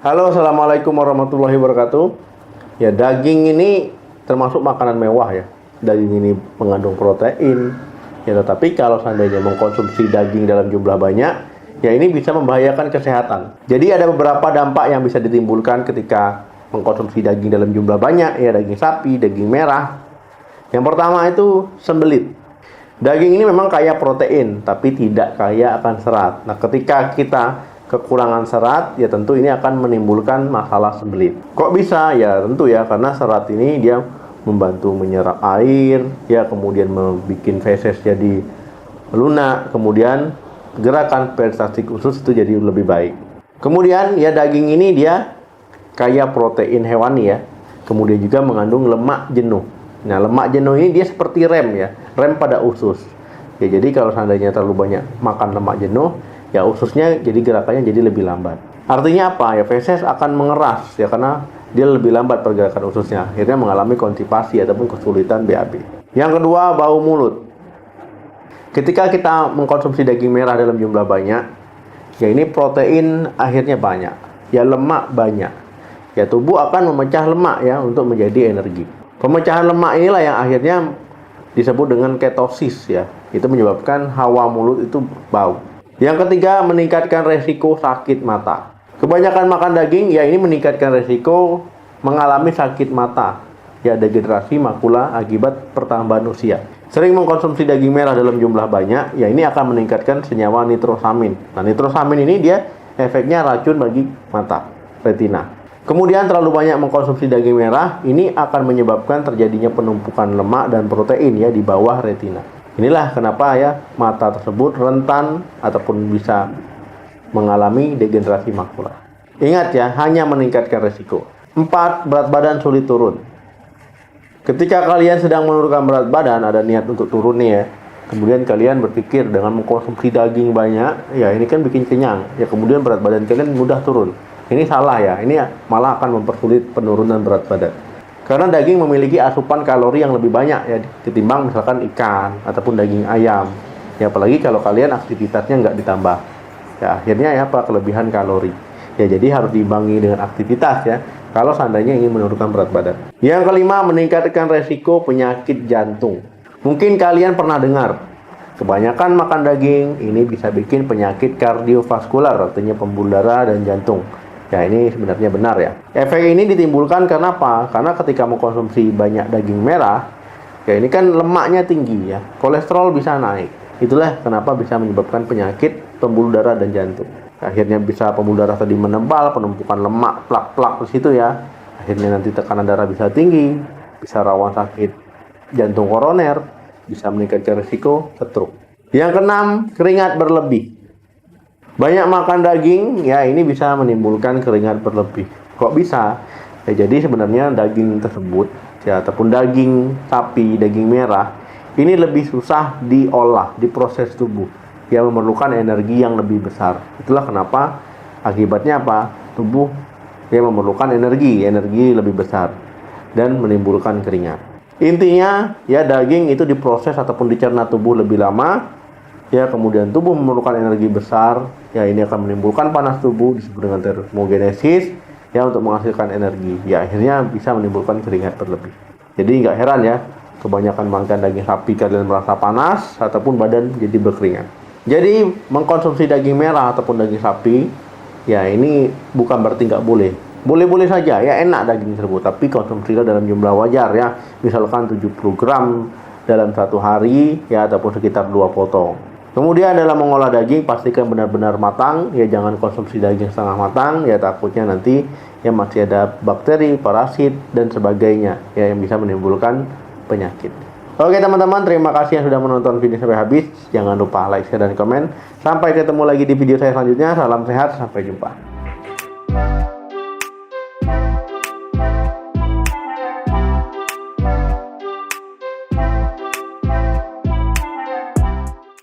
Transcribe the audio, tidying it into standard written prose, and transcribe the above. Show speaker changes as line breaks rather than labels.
Halo, assalamualaikum warahmatullahi wabarakatuh. Ya, daging ini termasuk makanan mewah ya. Daging ini mengandung protein. Ya, tetapi kalau seandainya mengkonsumsi daging dalam jumlah banyak, ya ini bisa membahayakan kesehatan. Jadi ada beberapa dampak yang bisa ditimbulkan ketika mengkonsumsi daging dalam jumlah banyak, ya daging sapi, daging merah. Yang pertama itu sembelit. Daging ini memang kaya protein, tapi tidak kaya akan serat. Nah, ketika kita kekurangan serat, ya tentu ini akan menimbulkan masalah sembelit. Kok bisa? Ya tentu ya, karena serat ini dia membantu menyerap air, ya kemudian membuat feses jadi lunak, kemudian gerakan peristaltik usus itu jadi lebih baik. Kemudian ya daging ini dia kaya protein hewani ya, kemudian juga mengandung lemak jenuh. Nah, lemak jenuh ini dia seperti rem ya, rem pada usus. Ya, jadi kalau seandainya terlalu banyak makan lemak jenuh, ya ususnya jadi gerakannya jadi lebih lambat. Artinya apa? Ya feses akan mengeras ya, karena dia lebih lambat pergerakan ususnya. Akhirnya mengalami konstipasi ataupun kesulitan BAB. Yang kedua, bau mulut. Ketika kita mengkonsumsi daging merah dalam jumlah banyak, ya ini protein akhirnya banyak, ya lemak banyak. Ya tubuh akan memecah lemak ya untuk menjadi energi. Pemecahan lemak inilah yang akhirnya disebut dengan ketosis ya. Itu menyebabkan hawa mulut itu bau. Yang ketiga, meningkatkan resiko sakit mata. Kebanyakan makan daging ya ini meningkatkan resiko mengalami sakit mata. Ya, degenerasi makula akibat pertambahan usia. Sering mengkonsumsi daging merah dalam jumlah banyak, ya ini akan meningkatkan senyawa nitrosamin. Nah, nitrosamin ini dia efeknya racun bagi mata, retina. Kemudian terlalu banyak mengkonsumsi daging merah, ini akan menyebabkan terjadinya penumpukan lemak dan protein ya di bawah retina. Inilah kenapa ya mata tersebut rentan ataupun bisa mengalami degenerasi makula. Ingat ya, hanya meningkatkan resiko. 4. Berat badan sulit turun. Ketika kalian sedang menurunkan berat badan, ada niat untuk turun nih ya. Kemudian kalian berpikir dengan mengkonsumsi daging banyak, ya ini kan bikin kenyang. Ya kemudian berat badan kalian mudah turun. Ini salah ya, ini malah akan mempersulit penurunan berat badan. Karena daging memiliki asupan kalori yang lebih banyak ya ketimbang misalkan ikan ataupun daging ayam. Ya apalagi kalau kalian aktivitasnya nggak ditambah. Ya akhirnya ya apa kelebihan kalori. Ya jadi harus diimbangi dengan aktivitas ya. Kalau seandainya ingin menurunkan berat badan. Yang kelima, meningkatkan resiko penyakit jantung. Mungkin kalian pernah dengar, kebanyakan makan daging ini bisa bikin penyakit kardiovaskular, artinya pembuluh darah dan jantung. Ya ini sebenarnya benar ya. Efek ini ditimbulkan karena apa? Karena ketika mengkonsumsi banyak daging merah, ya ini kan lemaknya tinggi ya, kolesterol bisa naik. Itulah kenapa bisa menyebabkan penyakit pembuluh darah dan jantung. Akhirnya bisa pembuluh darah tadi menebal, penumpukan lemak, plak-plak di situ ya. Akhirnya nanti tekanan darah bisa tinggi, bisa rawan sakit jantung koroner, bisa meningkatkan risiko stroke. Yang keenam, keringat berlebih. Banyak makan daging, ya ini bisa menimbulkan keringat berlebih. Kok bisa? Ya jadi sebenarnya daging tersebut, ya ataupun daging sapi, daging merah, ini lebih susah diolah, diproses tubuh. Yang memerlukan energi yang lebih besar. Itulah kenapa akibatnya apa? Tubuh yang memerlukan energi lebih besar dan menimbulkan keringat. Intinya ya daging itu diproses ataupun dicerna tubuh lebih lama. Ya kemudian tubuh memerlukan energi besar, ya ini akan menimbulkan panas tubuh disebut dengan termogenesis ya untuk menghasilkan energi. Ya akhirnya bisa menimbulkan keringat berlebih. Jadi nggak heran ya kebanyakan makan daging sapi kalian merasa panas ataupun badan jadi berkeringat. Jadi mengkonsumsi daging merah ataupun daging sapi ya ini bukan berarti nggak boleh. Boleh-boleh saja ya, enak daging tersebut, tapi konsumsilah dalam jumlah wajar ya. Misalkan 70 gram dalam satu hari ya ataupun sekitar 2 potong. Kemudian dalam mengolah daging pastikan benar-benar matang ya, jangan konsumsi daging setengah matang ya, takutnya nanti ya masih ada bakteri, parasit dan sebagainya ya yang bisa menimbulkan penyakit. Oke teman-teman, terima kasih yang sudah menonton video sampai habis. Jangan lupa like, share dan komen. Sampai ketemu lagi di video saya selanjutnya. Salam sehat, sampai jumpa.